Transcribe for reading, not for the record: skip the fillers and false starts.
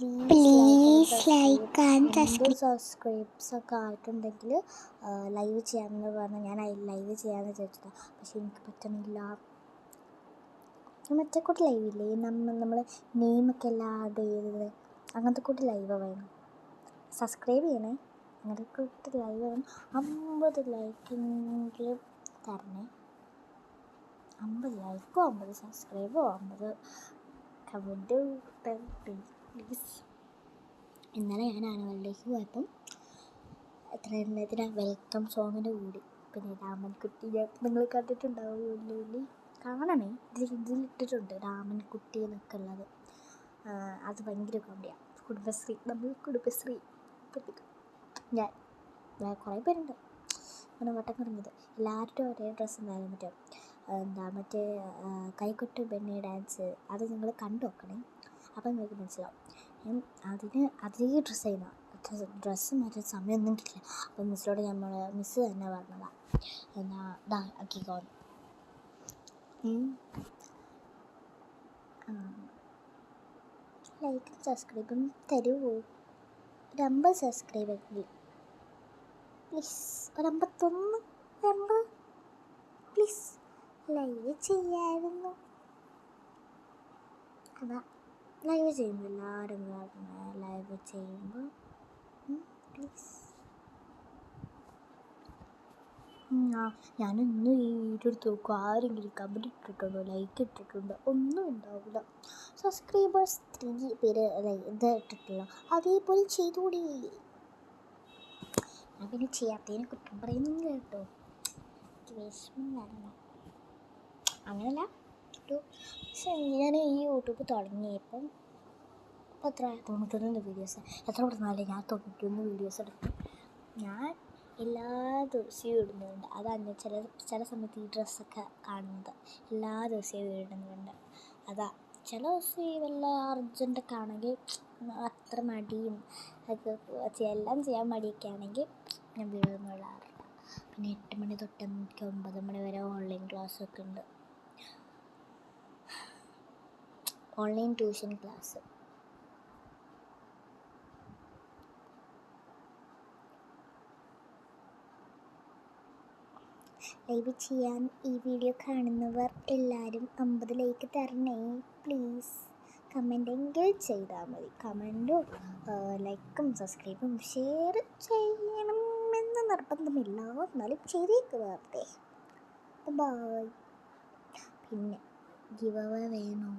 Please like and സബ്സ്ക്രൈബ്സൊക്കെ ആയിട്ടുണ്ടെങ്കിൽ live ചെയ്യാമെന്ന് പറഞ്ഞാൽ ഞാൻ ലൈവ് ചെയ്യാമെന്ന് വിചാരിച്ചതാണ്. പക്ഷേ എനിക്ക് പറ്റുന്നില്ല. മറ്റേ കൂട്ടി ലൈവില്ലേ, നമ്മൾ നെയിമൊക്കെ എല്ലാം ആഡ് ചെയ്തത്, അങ്ങനത്തെ കൂട്ടി ലൈവ് വേണം. സബ്സ്ക്രൈബ് ചെയ്യണേ. അങ്ങനത്തെ കൂട്ടി ലൈവ് വേണം. 50 ലൈക്കെങ്കിലും തരണേ. 50 ലൈക്കോ 50 സബ്സ്ക്രൈബോ 50 കമൻറ്റ് പ്ലീസ്. ഇന്നലെ ഞാൻ ആനുവലിലേക്ക് പോയപ്പം എത്ര വെൽക്കം സോങ്ങിന് കൂടി. പിന്നെ രാമൻകുട്ടി നിങ്ങൾ കണ്ടിട്ടുണ്ടാവുമല്ലോ, കാണണേ. ഇതിലിട്ടിട്ടുണ്ട് രാമൻകുട്ടി എന്നൊക്കെ ഉള്ളത്. അത് ഭയങ്കര കോമഡിയാണ്. കുടുംബശ്രീ ഞാൻ കുറേ പേരുണ്ട് അങ്ങനെ വട്ടം കറങ്ങിയത്. എല്ലാവരുടെ ഒരേ ഡ്രസ്സ് ഉണ്ടായിരുന്നു. മറ്റേ കൈകൊട്ട് ബെന്നി ഡാൻസ്, അത് നിങ്ങൾ കണ്ടു നോക്കണേ. അപ്പം നിങ്ങൾക്ക് മനസ്സിലാവും. അതേ ഡ്രസ്സ് ചെയ്യുന്ന ഡ്രസ്സ് മാറ്റാൻ സമയമൊന്നും കിട്ടില്ല. അപ്പം മിസ്സിനോട് മിസ്സ് തന്നെ പറഞ്ഞതാണ്, ഇതാ ആക്കിക്കോന്ന്. ലൈക്കും സബ്സ്ക്രൈബും തരുമോ? ഒരു 50 സബ്സ്ക്രൈബെങ്കിലും പ്ലീസ്. ഒരു 51 പ്ലീസ്. ലൈവ് ചെയ്യാമായിരുന്നു. അതാ ലൈവ് ചെയ്യുമ്പോൾ എല്ലാവരും ലൈവ് ചെയ്യുമ്പോൾ പ്ലീസ്. ഞാനിന്ന് ഈ വീഡിയോ എടുത്ത് നോക്കും, ആരെങ്കിലും കമൻറ്റ് ഇട്ടിട്ടുണ്ടോ, ലൈക്ക് ഇട്ടിട്ടുണ്ടോ? ഒന്നും ഉണ്ടാവില്ല. സബ്സ്ക്രൈബേഴ്സ് 3 പേര് ഇത് ഇട്ടിട്ടില്ല. അതേപോലെ ചെയ്തുകൂടി. ഞാൻ പിന്നെ ചെയ്യാത്തതിന് കുറ്റം പറയുന്നില്ല കേട്ടോ. എനിക്ക് വിഷമം വരണം അങ്ങനല്ല. പക്ഷേ ഞാൻ ഈ യൂട്യൂബ് തുടങ്ങിയപ്പം എത്ര 91 വീഡിയോസ്. എത്ര കൊടുത്താലേ ഞാൻ 91 വീഡിയോസ് എടുക്കും. ഞാൻ എല്ലാ ദിവസവും ഇടുന്നുണ്ട്. അതാണ് ചില സമയത്ത് ഈ ഡ്രസ്സൊക്കെ കാണുന്നത്. എല്ലാ ദിവസവും ഇടുന്നുണ്ട്. അതാ ചില ദിവസം ഈ വല്ല അർജൻറ്റൊക്കെ ആണെങ്കിൽ, അത്ര മടിയും എല്ലാം ചെയ്യാൻ മടിയൊക്കെ ആണെങ്കിൽ ഞാൻ വീടൊന്നും ഇടാറില്ല. പിന്നെ 8 മണി തൊട്ട് എനിക്ക് 9 മണി വരെ ഓൺലൈൻ ക്ലാസ്സൊക്കെ ഉണ്ട്. Online tuition class. ലൈവ് ചെയ്യാൻ ഈ വീഡിയോ കാണുന്നവർ എല്ലാവരും 50 ലൈക്ക് തരണേ പ്ലീസ്. കമൻറ്റെങ്കിലും ചെയ്താൽ മതി. കമൻറ്റും ലൈക്കും സബ്സ്ക്രൈബും ഷെയർ ചെയ്യണമെന്ന് നിർബന്ധമില്ല, എന്നാലും ചെയ്തേക്ക് വെറുതെ. ബൈ. പിന്നെ ഗിവ് അവേ വേണോ?